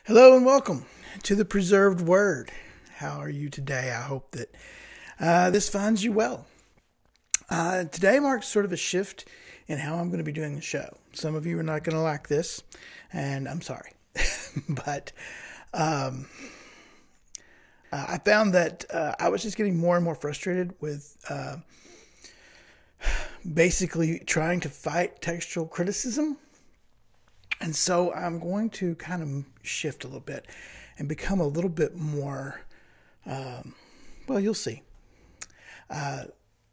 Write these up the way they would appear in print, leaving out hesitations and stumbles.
Hello and welcome to the Preserved Word. How are you today? I hope that this finds you well. Today marks sort of a shift in how I'm going to be doing the show. Some of you are not going to like this, and I'm sorry. But I found that I was just getting more and more frustrated with basically trying to fight textual criticism. And so I'm going to kind of shift a little bit and become a little bit more, well, you'll see,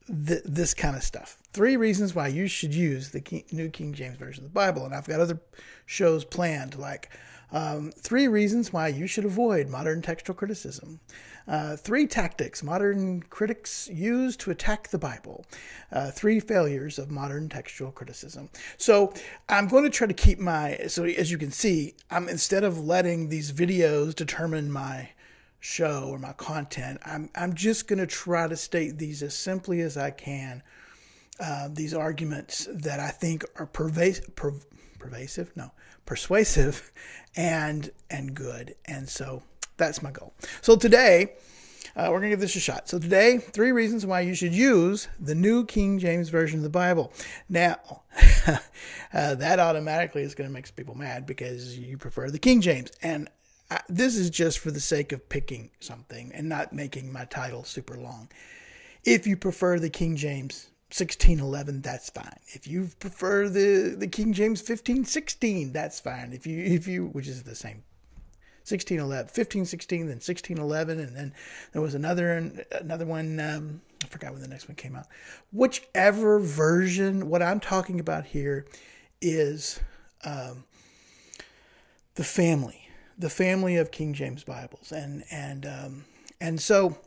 this kind of stuff. 3 reasons why you should use the New King James Version of the Bible. And I've got other shows planned, like 3 reasons why you should avoid modern textual criticism. 3 tactics modern critics use to attack the Bible. 3 failures of modern textual criticism. So I'm going to try to keep so as you can see, instead of letting these videos determine my show or my content, I'm just going to try to state these as simply as I can. These arguments that I think are persuasive and good. And so that's my goal. So today, we're going to give this a shot. So today, 3 reasons why you should use the New King James Version of the Bible. Now, that automatically is going to make some people mad because you prefer the King James. And this is just for the sake of picking something and not making my title super long. If you prefer the King James 1611, that's fine. If you prefer the King James 1516, that's fine. If you which is the same, 1516, then 1611, and then there was another one. I forgot when the next one came out. Whichever version, what I'm talking about here is the family of King James Bibles, and so.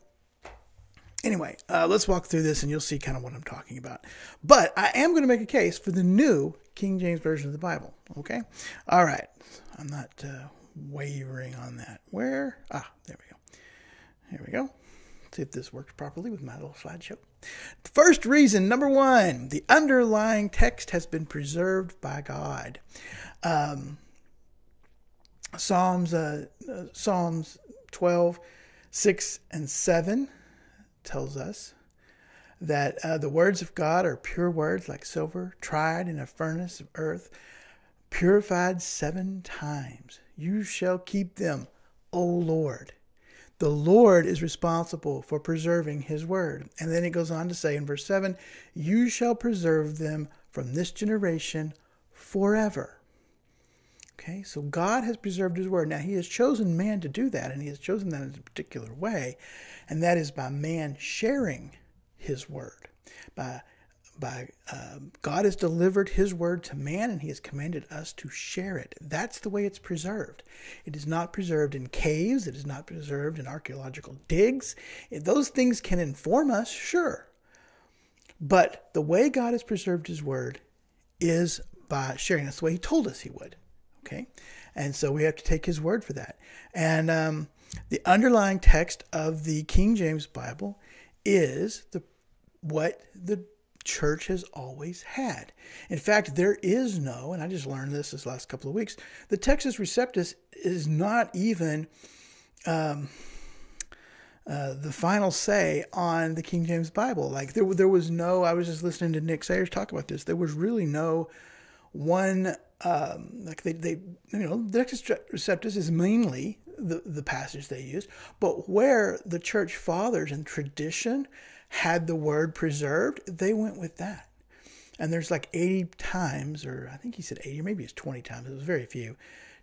Anyway, let's walk through this and you'll see kind of what I'm talking about. But I am going to make a case for the New King James Version of the Bible. Okay? All right. I'm not wavering on that. Where? There we go. Here we go. Let's see if this works properly with my little slideshow. The first reason, number 1, the underlying text has been preserved by God. Psalms 12, 6, and 7 tells us that the words of God are pure words like silver, tried in a furnace of earth, purified 7 times. You shall keep them, O Lord. The Lord is responsible for preserving his word. And then it goes on to say in verse 7, you shall preserve them from this generation forever. Okay, so God has preserved his word. Now, he has chosen man to do that, and he has chosen that in a particular way, and that is by man sharing his word. God has delivered his word to man, and he has commanded us to share it. That's the way it's preserved. It is not preserved in caves. It is not preserved in archaeological digs. Those things can inform us, sure. But the way God has preserved his word is by sharing. That's the way he told us he would. Okay, and so we have to take his word for that. And the underlying text of the King James Bible is what the church has always had. In fact, there is no, and I just learned this last couple of weeks, the Textus Receptus is not even the final say on the King James Bible. Like there was no, I was just listening to Nick Sayers talk about this, there was really no one, the Textus Receptus is mainly the passage they used, but where the church fathers and tradition had the word preserved, they went with that. And there's like 80 times, or I think he said 80, or maybe it's 20 times, it was very few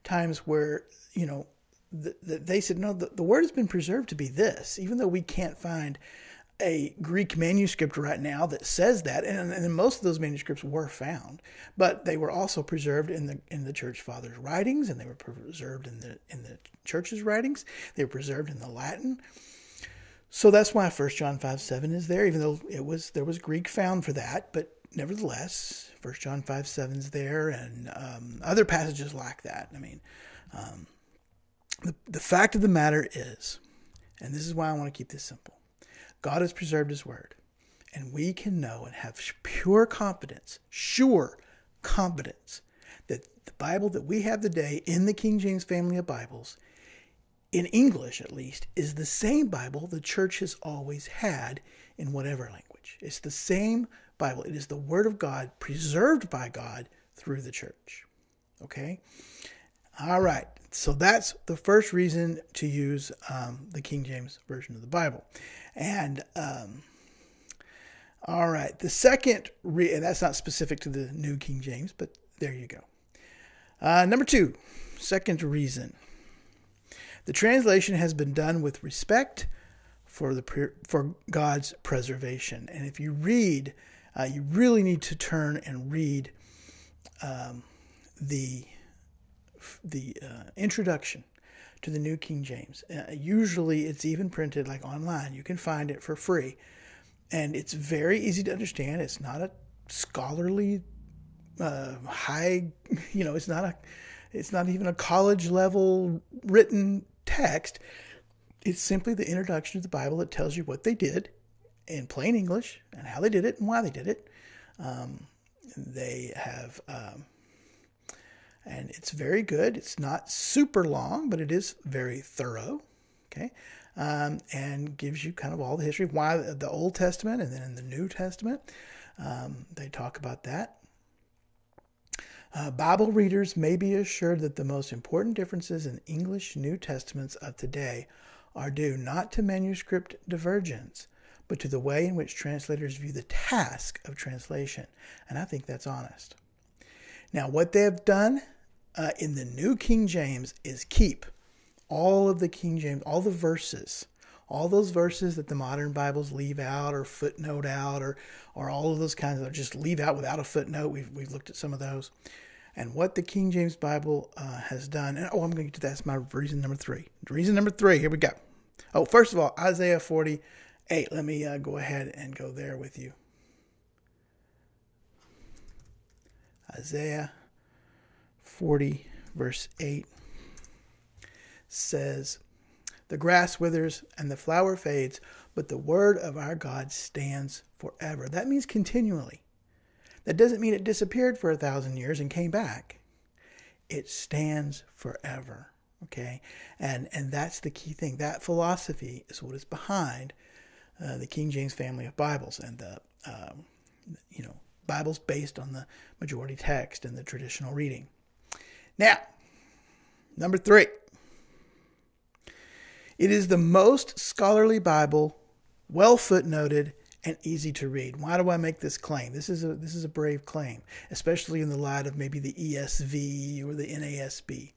times where, they said, no, the word has been preserved to be this, even though we can't find a Greek manuscript right now that says that, and most of those manuscripts were found, but they were also preserved in the church fathers' writings, and they were preserved in the church's writings. They were preserved in the Latin. So that's why 1 John 5:7 is there, even though there was Greek found for that, but nevertheless, 1 John 5:7 is there, and other passages like that. I mean, the fact of the matter is, and this is why I want to keep this simple, God has preserved his word, and we can know and have pure confidence, sure confidence, that the Bible that we have today in the King James family of Bibles, in English at least, is the same Bible the church has always had in whatever language. It's the same Bible. It is the Word of God preserved by God through the church. Okay? All right. So that's the first reason to use the King James Version of the Bible. And all right. The second, and that's not specific to the New King James, but there you go. Number two, second reason. The translation has been done with respect for God's preservation. And if you read, you really need to turn and read the introduction to the New King James. Usually it's even printed like online. You can find it for free. And it's very easy to understand. It's not a scholarly high, it's not even a college level written text. It's simply the introduction to the Bible that tells you what they did in plain English and how they did it and why they did it. They have, and it's very good. It's not super long, but it is very thorough. Okay. And gives you kind of all the history, why the Old Testament and then in the New Testament, they talk about that. Bible readers may be assured that the most important differences in English New Testaments of today are due not to manuscript divergence, but to the way in which translators view the task of translation. And I think that's honest. Now, what they have done in the New King James is keep all of the King James, all the verses, all those verses that the modern Bibles leave out or footnote out or all of those kinds of just leave out without a footnote. We've looked at some of those. And what the King James Bible has done, and I'm going to get to that. That's my reason number three. Reason number three, here we go. Oh, first of all, Isaiah 48. Let me go ahead and go there with you. Isaiah 40, verse 8 says, "The grass withers and the flower fades, but the word of our God stands forever." That means continually. That doesn't mean it disappeared for 1,000 years and came back. It stands forever. Okay? And that's the key thing. That philosophy is what is behind the King James family of Bibles and the Bibles based on the majority text and the traditional reading. Now, number three. It is the most scholarly Bible, well footnoted, and easy to read. Why do I make this claim? This is a brave claim, especially in the light of maybe the ESV or the NASB.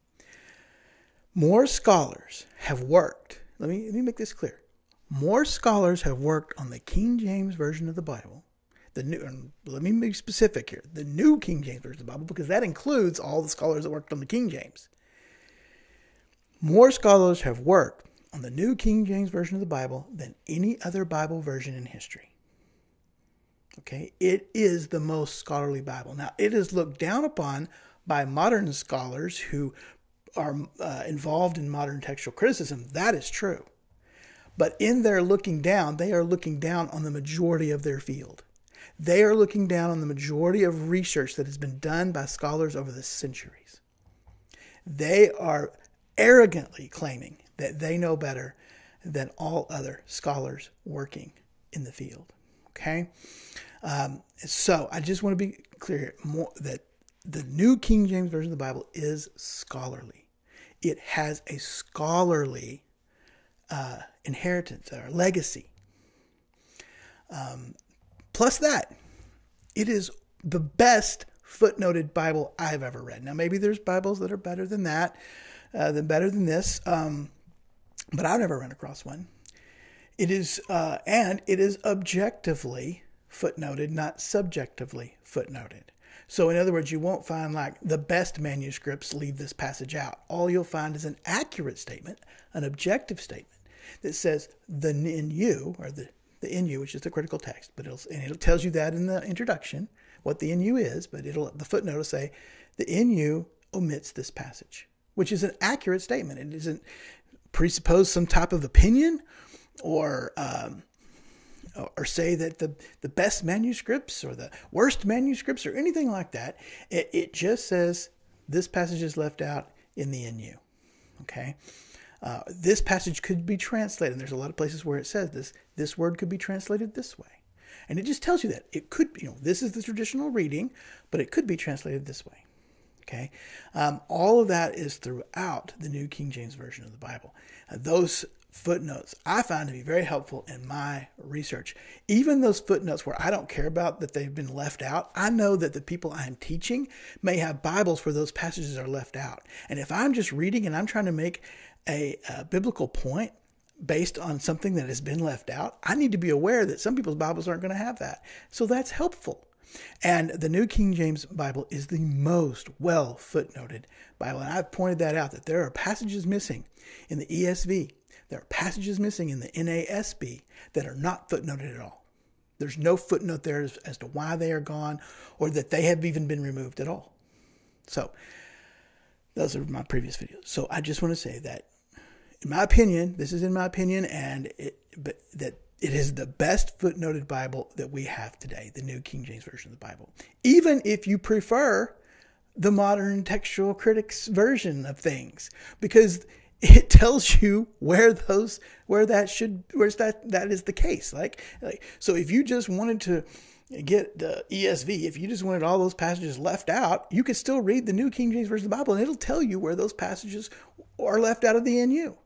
More scholars have worked. Let me make this clear. More scholars have worked on the King James Version of the Bible. Let me be specific here. The New King James Version of the Bible, because that includes all the scholars that worked on the King James. More scholars have worked on the New King James Version of the Bible than any other Bible version in history. Okay, it is the most scholarly Bible. Now, it is looked down upon by modern scholars who are involved in modern textual criticism. That is true. But in their looking down, they are looking down on the majority of their field. They are looking down on the majority of research that has been done by scholars over the centuries. They are arrogantly claiming that they know better than all other scholars working in the field. Okay? So I just want to be clear that the New King James Version of the Bible is scholarly. It has a scholarly inheritance or legacy. Plus that, it is the best footnoted Bible I've ever read. Now, maybe there's Bibles that are better than that, better than this, but I've never run across one. It is, and it is objectively footnoted, not subjectively footnoted. So in other words, you won't find like the best manuscripts leave this passage out. All you'll find is an accurate statement, an objective statement that says the NU, or the NU, which is the critical text, but it tells you that in the introduction, what the NU is, but the footnote will say the NU omits this passage, which is an accurate statement. It doesn't presuppose some type of opinion or say that the best manuscripts or the worst manuscripts or anything like that. It just says this passage is left out in the NU. Okay. This passage could be translated. There's a lot of places where it says this word could be translated this way. And it just tells you that it could, this is the traditional reading, but it could be translated this way. Okay. All of that is throughout the New King James Version of the Bible. Those footnotes I found to be very helpful in my research. Even those footnotes where I don't care about that they've been left out, I know that the people I'm teaching may have Bibles where those passages are left out. And if I'm just reading and I'm trying to make a biblical point based on something that has been left out, I need to be aware that some people's Bibles aren't going to have that. So that's helpful. And the New King James Bible is the most well footnoted Bible. And I've pointed that out, that there are passages missing in the ESV. There are passages missing in the NASB that are not footnoted at all. There's no footnote there as to why they are gone or that they have even been removed at all. So those are my previous videos. So I just want to say that, in my opinion, this is in my opinion, that it is the best footnoted Bible that we have today, the New King James Version of the Bible. Even if you prefer the modern textual critics version of things, because it tells you where that is the case. Like, so if you just wanted to get the ESV, if you just wanted all those passages left out, you could still read the New King James Version of the Bible, and it'll tell you where those passages are left out of the NU.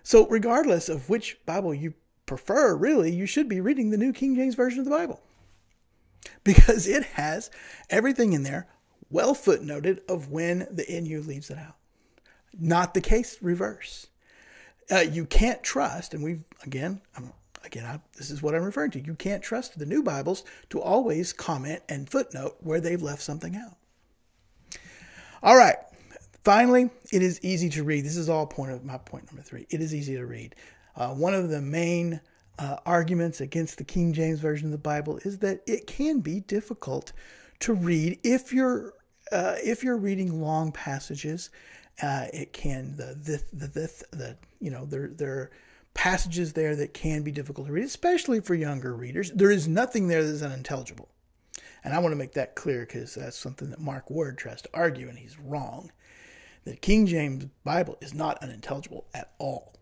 So regardless of which Bible you prefer, really, you should be reading the New King James Version of the Bible, because it has everything in there well footnoted of when the NU leaves it out. Not the case reverse. You can't trust, and this is what I'm referring to. You can't trust the new Bibles to always comment and footnote where they've left something out. All right. Finally, it is easy to read. This is all my point number 3. It is easy to read. One of the main arguments against the King James Version of the Bible is that it can be difficult to read if you're reading long passages. It can there are passages there that can be difficult to read, especially for younger readers. There is nothing there that is unintelligible, and I want to make that clear because that's something that Mark Ward tries to argue, and he's wrong. The King James Bible is not unintelligible at all.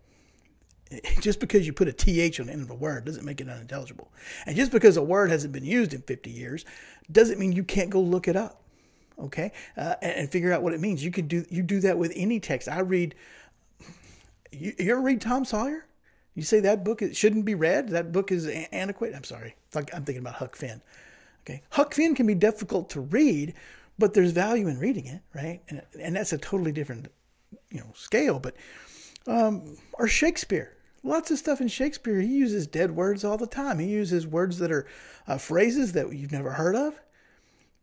Just because you put a TH on the end of a word doesn't make it unintelligible, and just because a word hasn't been used in 50 years doesn't mean you can't go look it up. Okay, and figure out what it means. You do that with any text. You ever read Tom Sawyer? You say that book shouldn't be read. That book is antiquated. I'm sorry. I'm thinking about Huck Finn. Okay, Huck Finn can be difficult to read, but there's value in reading it, right? And that's a totally different, scale. But or Shakespeare. Lots of stuff in Shakespeare. He uses dead words all the time. He uses words that are phrases that you've never heard of.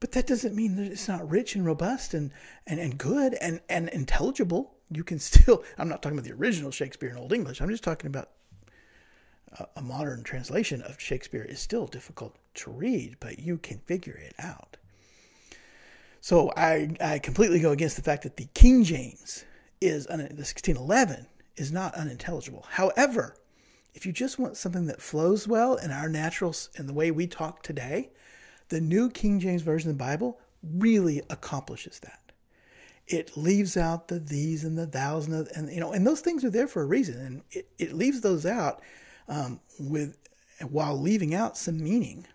But that doesn't mean that it's not rich and robust and good and intelligible. You can still, I'm not talking about the original Shakespeare in Old English. I'm just talking about a modern translation of Shakespeare is still difficult to read, but you can figure it out. So I completely go against the fact that the King James the 1611 is not unintelligible. However, if you just want something that flows well in our in the way we talk today, the New King James Version of the Bible really accomplishes that. It leaves out the these and the thous and those things are there for a reason, and it leaves those out while leaving out some meaning,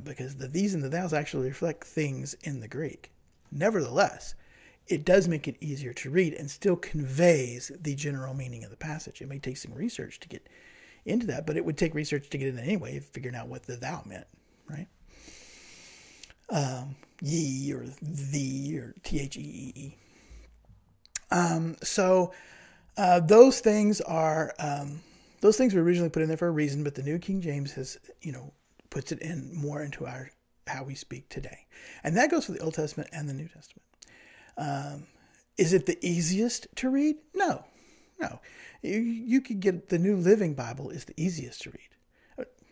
because the these and the thous actually reflect things in the Greek. Nevertheless, it does make it easier to read and still conveys the general meaning of the passage. It may take some research to get into that, but it would take research to get in anyway, figuring out what the thou meant, right? Ye or thee or thee. So those things were originally put in there for a reason, but the New King James has, puts it in more into how we speak today. And that goes for the Old Testament and the New Testament. Is it the easiest to read? No. You could get the New Living Bible is the easiest to read.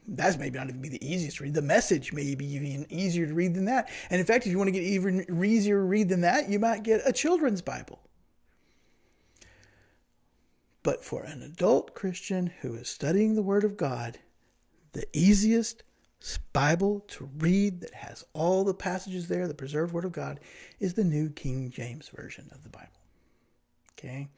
That's maybe not even be the easiest to read. The Message may be even easier to read than that. And in fact, if you want to get even easier to read than that, you might get a children's Bible. But for an adult Christian who is studying the Word of God, the easiest, Bible to read that has all the passages there, the preserved Word of God, is the New King James Version of the Bible. Okay?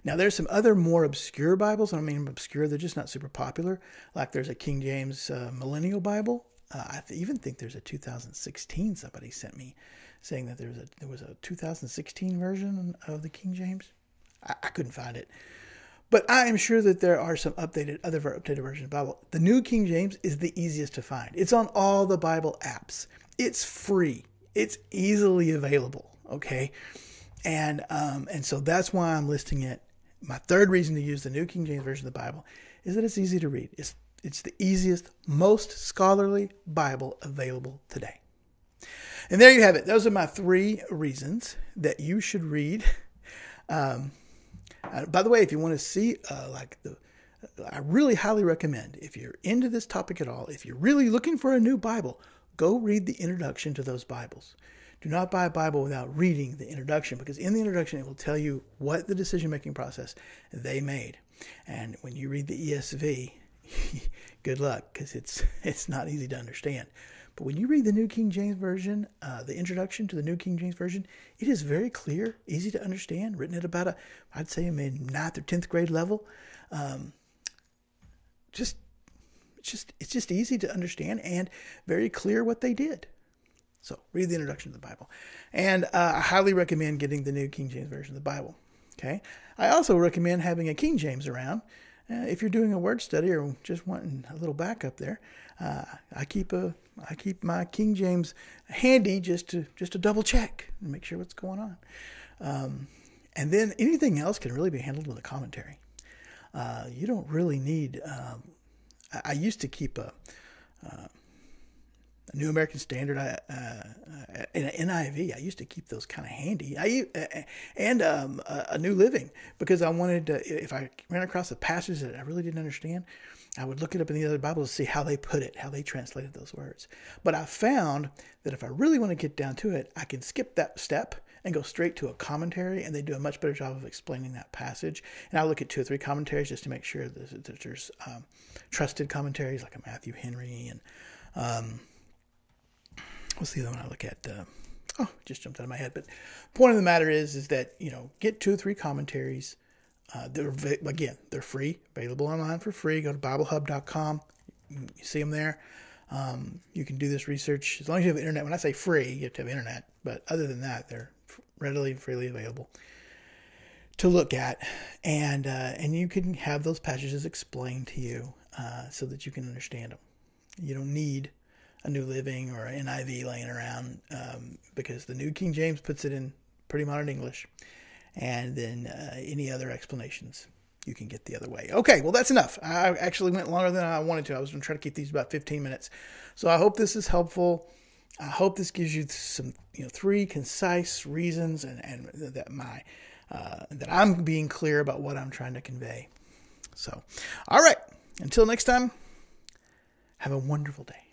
Now, there's some other more obscure Bibles. I mean obscure, they're just not super popular. Like there's a King James Millennial Bible. I even think there's a 2016 somebody sent me saying that there was a 2016 version of the King James. I couldn't find it. But I am sure that there are some other updated versions of the Bible. The New King James is the easiest to find. It's on all the Bible apps. It's free. It's easily available. Okay, and so that's why I'm listing it. My third reason to use the New King James Version of the Bible is that it's easy to read. It's the easiest, most scholarly Bible available today. And there you have it. Those are my 3 reasons that you should read. By the way, if you want to see I really highly recommend, if you're into this topic at all, if you're really looking for a new Bible, go read the introduction to those Bibles. Do not buy a Bible without reading the introduction, because in the introduction, it will tell you what the decision-making process they made. And when you read the ESV, good luck, because it's not easy to understand. But when you read the New King James Version, the introduction to the New King James Version, it is very clear, easy to understand, written at about I'd say a 9th or 10th grade level. It's just easy to understand and very clear what they did. So read the introduction to the Bible. And I highly recommend getting the New King James Version of the Bible. Okay. I also recommend having a King James around. If you're doing a word study or just wanting a little backup there, I keep my King James handy just to double check and make sure what's going on. And then anything else can really be handled with a commentary. You don't really need. I used to keep a New American Standard, and an NIV. I used to keep those kind of handy. And a New Living, because I wanted to, if I ran across a passage that I really didn't understand, I would look it up in the other Bibles to see how they put it, how they translated those words. But I found that if I really want to get down to it, I can skip that step and go straight to a commentary, and they do a much better job of explaining that passage. And I look at 2 or 3 commentaries just to make sure that there's trusted commentaries like a Matthew Henry and what's the other one I look at? Just jumped out of my head. But point of the matter is that, get 2 or 3 commentaries. They're free, available online for free. Go to BibleHub.com. You see them there. You can do this research as long as you have internet. When I say free, you have to have internet. But other than that, they're freely available to look at. And you can have those passages explained to you so that you can understand them. You don't need a New Living or an NIV laying around because the New King James puts it in pretty modern English. And then any other explanations you can get the other way. Okay, well, that's enough. I actually went longer than I wanted to. I was going to try to keep these about 15 minutes. So I hope this is helpful. I hope this gives you some 3 concise reasons and that I'm being clear about what I'm trying to convey. So, all right. Until next time, have a wonderful day.